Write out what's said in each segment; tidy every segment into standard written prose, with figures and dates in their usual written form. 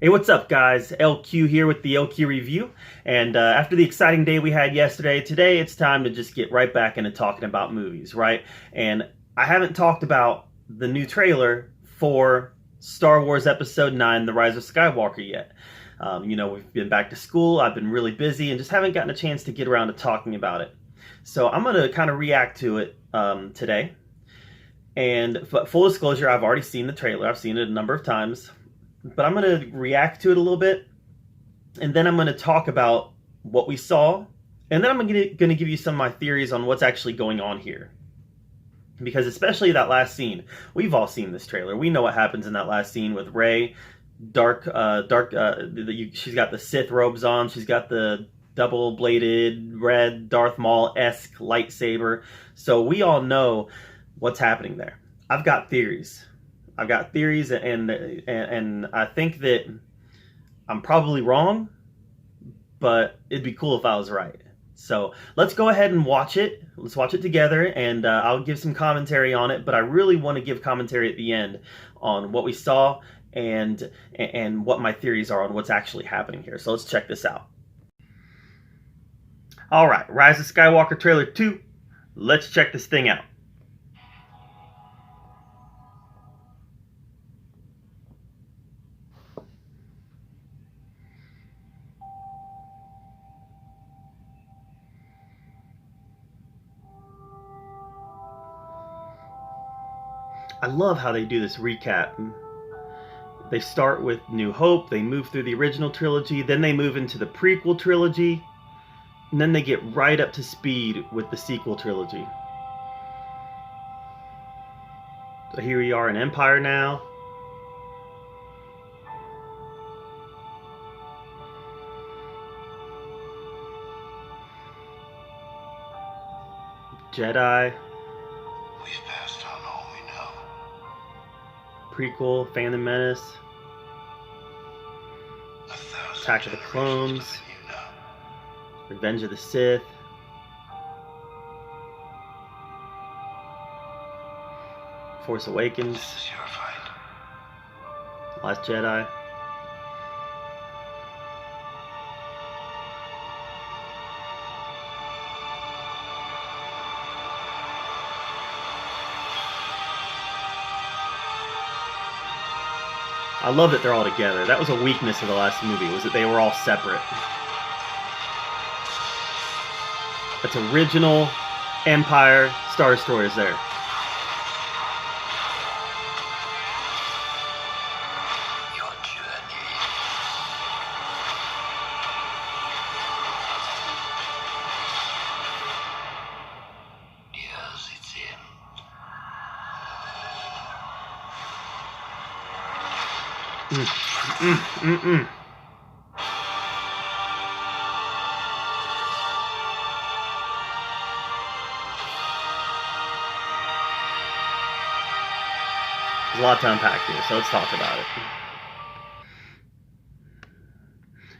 Hey, what's up, guys? LQ here with the LQ review. And after the exciting day we had yesterday, today it's time to just get right back into talking about movies, right? And I haven't talked about the new trailer for Star Wars Episode 9, The Rise of Skywalker yet. We've been back to school, I've been really busy, and just haven't gotten a chance to get around to talking about it. So I'm going to kind of react to it today. And full disclosure, I've already seen the trailer. I've seen it a number of times. But I'm going to react to it a little bit, and then I'm going to talk about what we saw, and then I'm going to give you some of my theories on what's actually going on here. Because especially that last scene, we've all seen this trailer. We know what happens in that last scene with Rey. She's got the Sith robes on. She's got the double-bladed red Darth Maul-esque lightsaber. So we all know what's happening there. I've got theories. and I think that I'm probably wrong, but it'd be cool if I was right. So let's go ahead and watch it. Let's watch it together, and I'll give some commentary on it, but I really want to give commentary at the end on what we saw and what my theories are on what's actually happening here. So let's check this out. All right, Rise of Skywalker trailer 2. Let's check this thing out. I love how they do this recap. They start with New Hope, they move through the original trilogy, then they move into the prequel trilogy, and then they get right up to speed with the sequel trilogy. So here we are in Empire now. Jedi. We've passed on all we know. Prequel, Phantom Menace. Attack of the Clones. Revenge of the Sith. Force Awakens. This is your fight. Last Jedi. I love that they're all together. That was a weakness of the last movie, was that they were all separate. That's original Empire Star Destroyers there. Your journey. Here's its end. There's a lot to unpack here, so let's talk about it.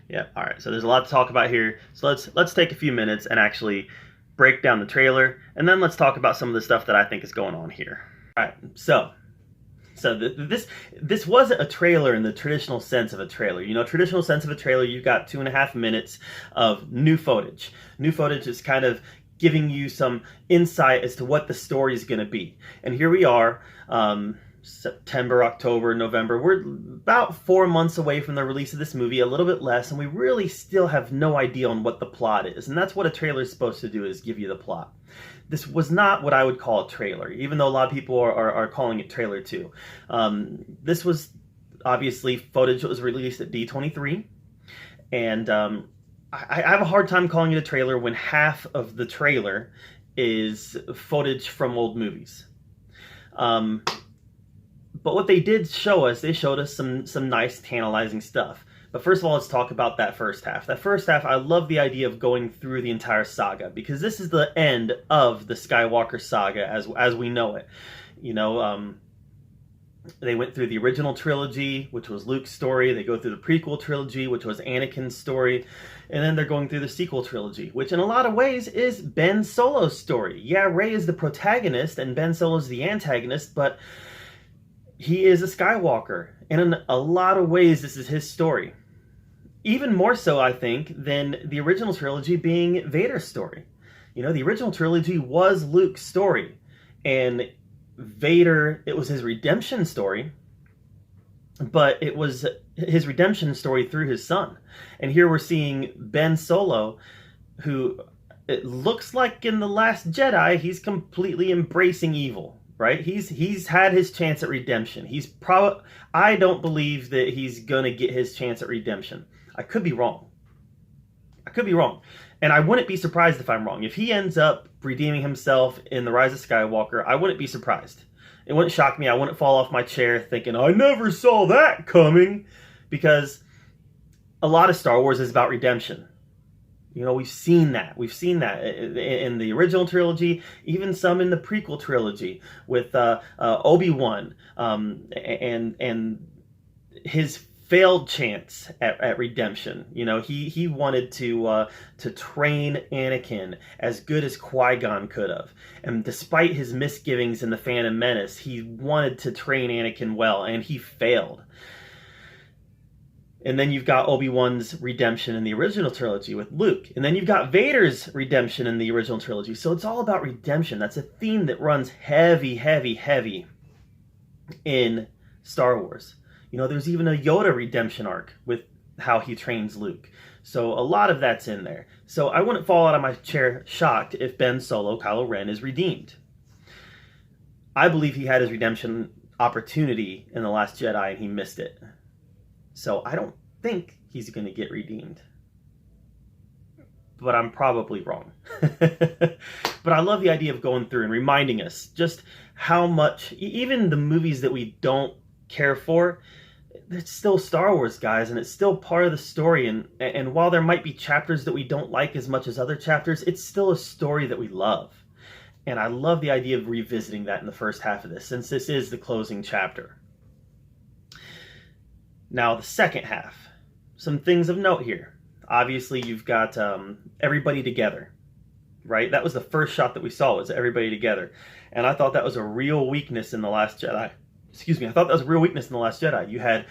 Yeah, all right. So there's a lot to talk about here. So let's take a few minutes and actually break down the trailer, and then let's talk about some of the stuff that I think is going on here. All right. So this wasn't a trailer in the traditional sense of a trailer. You know, traditional sense of a trailer, you've got 2.5 minutes of new footage. New footage is kind of giving you some insight as to what the story is going to be. And here we are, September, October, November. We're about 4 months away from the release of this movie, a little bit less, and we really still have no idea on what the plot is. And that's what a trailer is supposed to do, is give you the plot. This was not what I would call a trailer, even though a lot of people are calling it trailer 2. This was obviously footage that was released at D23, and I have a hard time calling it a trailer when half of the trailer is footage from old movies. But what they did show us, they showed us some nice, tantalizing stuff. But first of all, let's talk about that first half. That first half, I love the idea of going through the entire saga, because this is the end of the Skywalker saga as we know it. You know, they went through the original trilogy, which was Luke's story. They go through the prequel trilogy, which was Anakin's story. And then they're going through the sequel trilogy, which in a lot of ways is Ben Solo's story. Yeah, Rey is the protagonist and Ben Solo's the antagonist, but he is a Skywalker, and in a lot of ways, this is his story. Even more so, I think, than the original trilogy being Vader's story. You know, the original trilogy was Luke's story, and Vader, it was his redemption story, but it was his redemption story through his son. And here we're seeing Ben Solo, who it looks like in The Last Jedi, he's completely embracing evil, right? He's had his chance at redemption. I don't believe that he's going to get his chance at redemption. I could be wrong. And I wouldn't be surprised if I'm wrong. If he ends up redeeming himself in The Rise of Skywalker, I wouldn't be surprised. It wouldn't shock me. I wouldn't fall off my chair thinking, I never saw that coming. Because a lot of Star Wars is about redemption. You know, we've seen that. We've seen that in the original trilogy, even some in the prequel trilogy with Obi-Wan and his failed chance at redemption. You know, he wanted to train Anakin as good as Qui-Gon could have, and despite his misgivings in the Phantom Menace, he wanted to train Anakin well, and he failed. And then you've got Obi-Wan's redemption in the original trilogy with Luke. And then you've got Vader's redemption in the original trilogy. So it's all about redemption. That's a theme that runs heavy, heavy, heavy in Star Wars. You know, there's even a Yoda redemption arc with how he trains Luke. So a lot of that's in there. So I wouldn't fall out of my chair shocked if Ben Solo, Kylo Ren, is redeemed. I believe he had his redemption opportunity in The Last Jedi and he missed it. So I don't think he's going to get redeemed. But I'm probably wrong. But I love the idea of going through and reminding us just how much, even the movies that we don't care for, it's still Star Wars, guys, and it's still part of the story. And while there might be chapters that we don't like as much as other chapters, it's still a story that we love. And I love the idea of revisiting that in the first half of this, since this is the closing chapter. Now, the second half. Some things of note here. Obviously, you've got everybody together, right? That was the first shot that we saw, was everybody together. And I thought that was a real weakness in The Last Jedi. I thought that was a real weakness in The Last Jedi. You had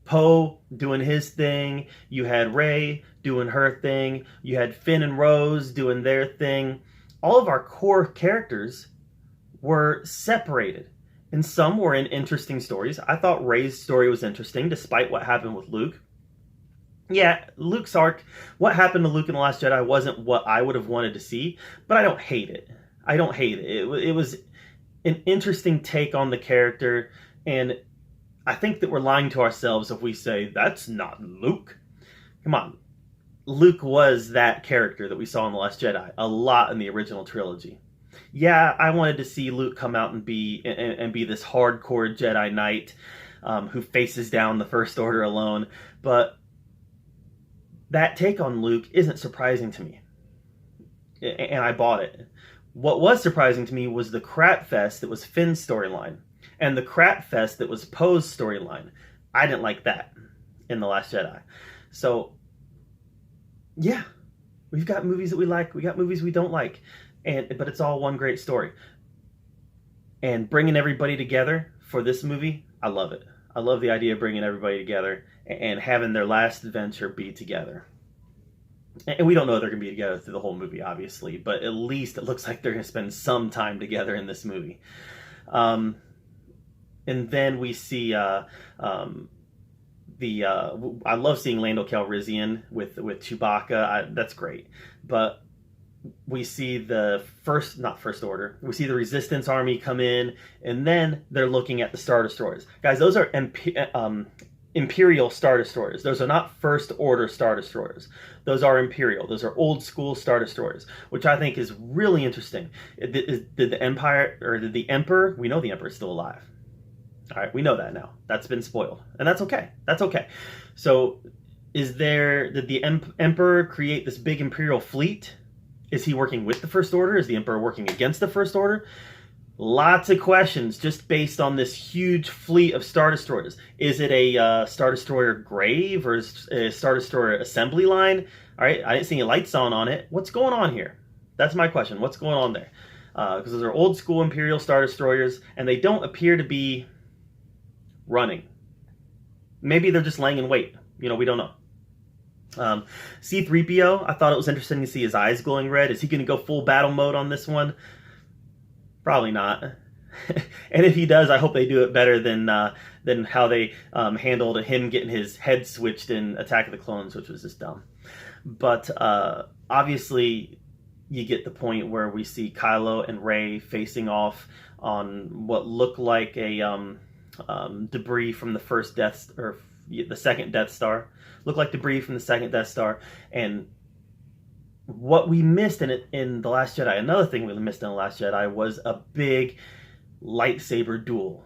Poe doing his thing. You had Rey doing her thing. You had Finn and Rose doing their thing. All of our core characters were separated. And some were in interesting stories. I thought Rey's story was interesting, despite what happened with Luke. Yeah, Luke's arc, what happened to Luke in The Last Jedi wasn't what I would have wanted to see, but I don't hate it. It was an interesting take on the character, and I think that we're lying to ourselves if we say, that's not Luke. Come on. Luke was that character that we saw in The Last Jedi a lot in the original trilogy. Yeah, I wanted to see Luke come out and be this hardcore Jedi Knight who faces down the First Order alone, but that take on Luke isn't surprising to me, and I bought it. What was surprising to me was the crap fest that was Finn's storyline, and the crap fest that was Poe's storyline. I didn't like that in The Last Jedi. So, yeah, we've got movies that we like, we got movies we don't like. But it's all one great story. And bringing everybody together for this movie, I love it. I love the idea of bringing everybody together and having their last adventure be together. And we don't know they're going to be together through the whole movie, obviously, but at least it looks like they're going to spend some time together in this movie. And then we see I love seeing Lando Calrissian with Chewbacca. That's great. But we see the not First Order. We see the Resistance Army come in, and then they're looking at the Star Destroyers. Guys, those are Imperial Star Destroyers. Those are not First Order Star Destroyers. Those are Imperial. Those are old school Star Destroyers, which I think is really interesting. Did the Empire, or did the Emperor, we know the Emperor is still alive. All right, we know that now. That's been spoiled, and that's okay. That's okay. So did the Emperor create this big Imperial fleet? Is he working with the First Order? Is the Emperor working against the First Order? Lots of questions just based on this huge fleet of Star Destroyers. Is it a Star Destroyer grave or a Star Destroyer assembly line? All right, I didn't see any lights on it. What's going on here? That's my question. What's going on there? Because those are old school Imperial Star Destroyers, and they don't appear to be running. Maybe they're just laying in wait. We don't know. C-3PO, I thought it was interesting to see his eyes glowing red. Is he going to go full battle mode on this one? Probably not. And if he does, I hope they do it better than how they handled him getting his head switched in Attack of the Clones, which was just dumb. But obviously, you get the point where we see Kylo and Rey facing off on what looked like a debris from the second Death Star. Looked like debris from the second Death Star. And what we missed in The Last Jedi, another thing we missed in The Last Jedi, was a big lightsaber duel.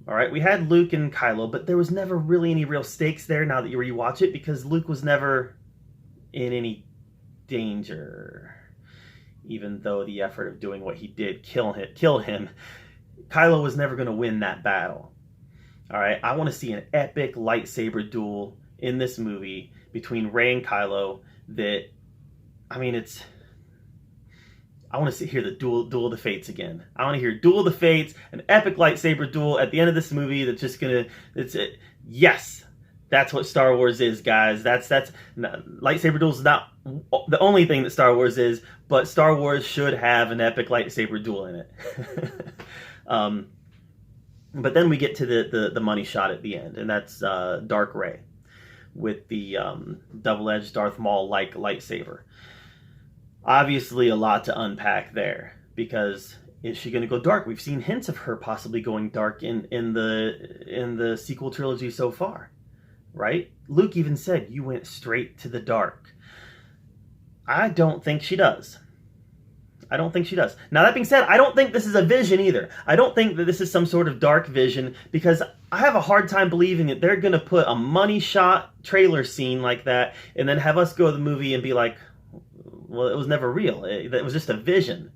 All right, we had Luke and Kylo, but there was never really any real stakes there now that you rewatch it, because Luke was never in any danger. Even though the effort of doing what he did killed him, Kylo was never going to win that battle. All right, I want to see an epic lightsaber duel in this movie between Rey and Kylo. I want to hear the duel of the fates again. I want to hear Duel of the Fates, an epic lightsaber duel at the end of this movie that's just gonna. It's it. Yes, that's what Star Wars is, guys. That's lightsaber duels is not the only thing that Star Wars is, but Star Wars should have an epic lightsaber duel in it. But then we get to the money shot at the end, and that's Dark Rey with the double-edged Darth Maul-like lightsaber. Obviously, a lot to unpack there, because is she going to go dark? We've seen hints of her possibly going dark in the sequel trilogy so far, right? Luke even said, "You went straight to the dark." I don't think she does. Now, that being said, I don't think this is a vision either. I don't think that this is some sort of dark vision, because I have a hard time believing that they're going to put a money shot trailer scene like that and then have us go to the movie and be like, well, it was never real. It was just a vision.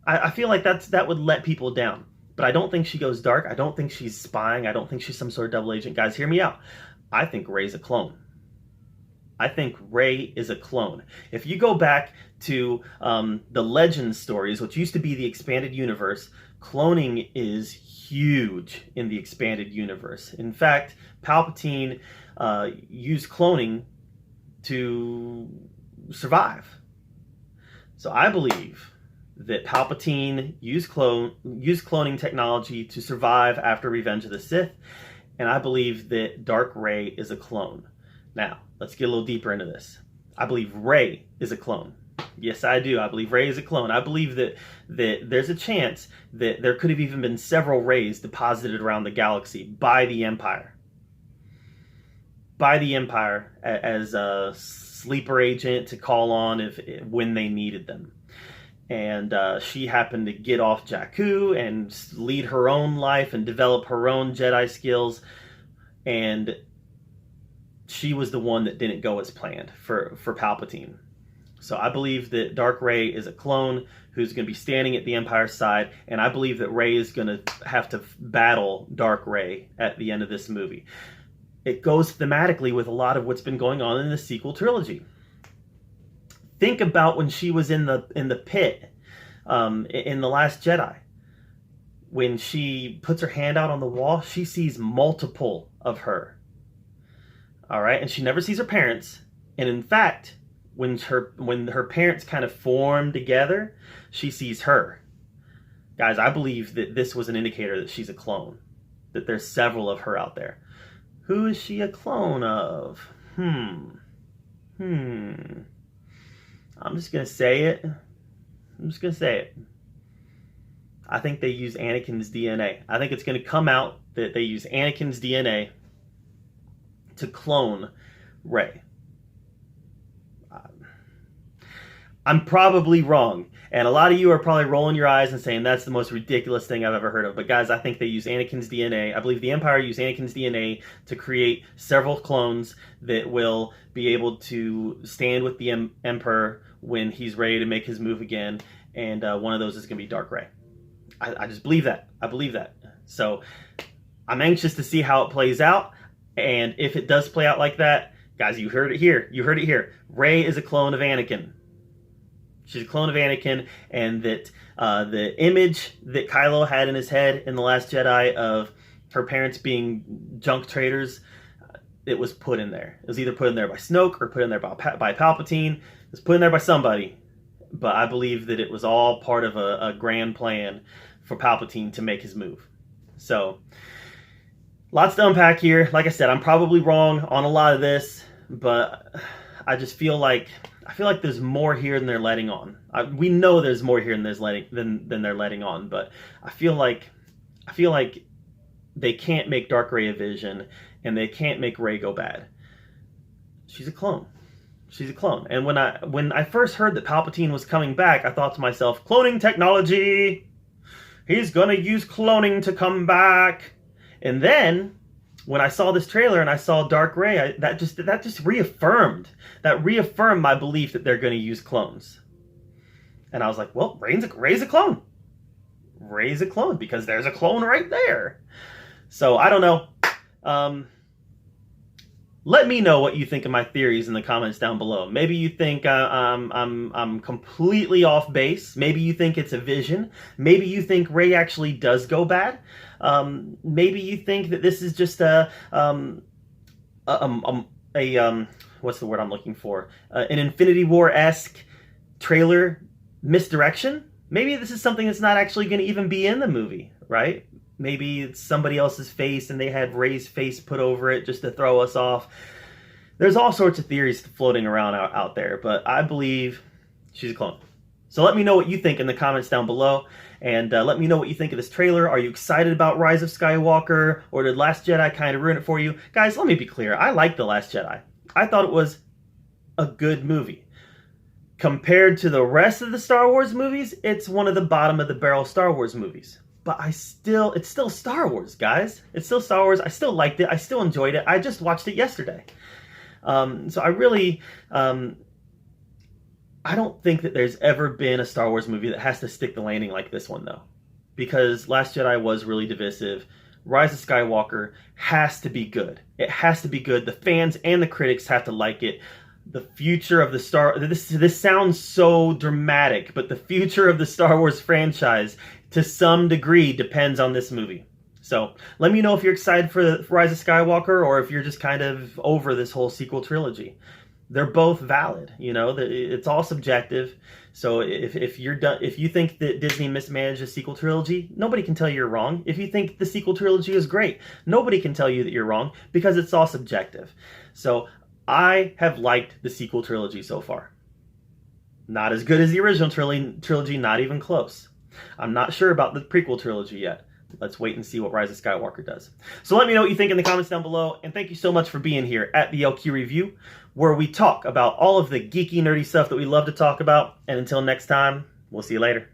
I feel like that would let people down. But I don't think she goes dark. I don't think she's spying. I don't think she's some sort of double agent. Guys, hear me out. I think Rey's a clone. I think Rey is a clone. If you go back to the Legends stories, which used to be the expanded universe, cloning is huge in the expanded universe. In fact, Palpatine used cloning to survive. So I believe that Palpatine used cloning technology to survive after Revenge of the Sith, and I believe that Dark Rey is a clone. Now, let's get a little deeper into this. I believe Rey is a clone. Yes, I do. I believe Rey is a clone. I believe that there's a chance that there could have even been several Reys deposited around the galaxy by the Empire. As a sleeper agent to call on when they needed them. And she happened to get off Jakku and lead her own life and develop her own Jedi skills. And she was the one that didn't go as planned for Palpatine. So I believe that Dark Rey is a clone who's going to be standing at the Empire's side, and I believe that Rey is going to have to battle Dark Rey at the end of this movie. It goes thematically with a lot of what's been going on in the sequel trilogy. Think about when she was in the pit in The Last Jedi. When she puts her hand out on the wall, she sees multiple of her. All right, and she never sees her parents. And in fact, when her parents kind of form together, she sees her. Guys, I believe that this was an indicator that she's a clone. That there's several of her out there. Who is she a clone of? I'm just going to say it. I think they use Anakin's DNA. I think it's going to come out that they use Anakin's DNA to clone Rey. I'm probably wrong. And a lot of you are probably rolling your eyes and saying that's the most ridiculous thing I've ever heard of. But guys, I think they use Anakin's DNA. I believe the Empire used Anakin's DNA to create several clones that will be able to stand with the Emperor when he's ready to make his move again. And one of those is going to be Dark Rey. I just believe that. I believe that. So I'm anxious to see how it plays out. And if it does play out like that, guys, you heard it here. Rey is a clone of Anakin. She's a clone of Anakin, and that the image that Kylo had in his head in The Last Jedi of her parents being junk traders, it was put in there. It was either put in there by Snoke or put in there by Palpatine. It was put in there by somebody. But I believe that it was all part of a grand plan for Palpatine to make his move. So, lots to unpack here. Like I said, I'm probably wrong on a lot of this, but I just feel like there's more here than they're letting on. We know there's more here than they're letting on, but I feel like they can't make Dark Rey a vision, and they can't make Rey go bad. She's a clone. She's a clone. And when I first heard that Palpatine was coming back, I thought to myself, cloning technology. He's gonna use cloning to come back. And then when I saw this trailer and I saw Dark Rey, that just reaffirmed my belief that they're gonna use clones. And I was like, well, Rey's a clone. Rey's a clone because there's a clone right there. So I don't know. Let me know what you think of my theories in the comments down below. Maybe you think I'm completely off base. Maybe you think it's a vision. Maybe you think Rey actually does go bad. Maybe you think that this is just what's the word I'm looking for? An Infinity War-esque trailer misdirection. Maybe this is something that's not actually going to even be in the movie, right? Maybe it's somebody else's face and they had Rey's face put over it just to throw us off. There's all sorts of theories floating around out there, but I believe she's a clone. So let me know what you think in the comments down below, and let me know what you think of this trailer. Are you excited about Rise of Skywalker, or did Last Jedi kind of ruin it for you? Guys, let me be clear. I liked The Last Jedi. I thought it was a good movie. Compared to the rest of the Star Wars movies, it's one of the bottom of the barrel Star Wars movies. But it's still Star Wars, guys. It's still Star Wars. I still liked it. I still enjoyed it. I just watched it yesterday. So I really, I don't think that there's ever been a Star Wars movie that has to stick the landing like this one, though. Because Last Jedi was really divisive. Rise of Skywalker has to be good. It has to be good. The fans and the critics have to like it. The future of the this sounds so dramatic, but the future of the Star Wars franchise to some degree depends on this movie. So let me know if you're excited for Rise of Skywalker or if you're just kind of over this whole sequel trilogy. They're both valid, you know. It's all subjective. So if you think that Disney mismanaged a sequel trilogy, nobody can tell you you're wrong. If you think the sequel trilogy is great, nobody can tell you that you're wrong because it's all subjective. So I have liked the sequel trilogy so far. Not as good as the original trilogy, not even close. I'm not sure about the prequel trilogy yet. Let's wait and see what Rise of Skywalker does. So let me know what you think in the comments down below, and thank you so much for being here at the LQ Review, where we talk about all of the geeky, nerdy stuff that we love to talk about. And until next time, we'll see you later.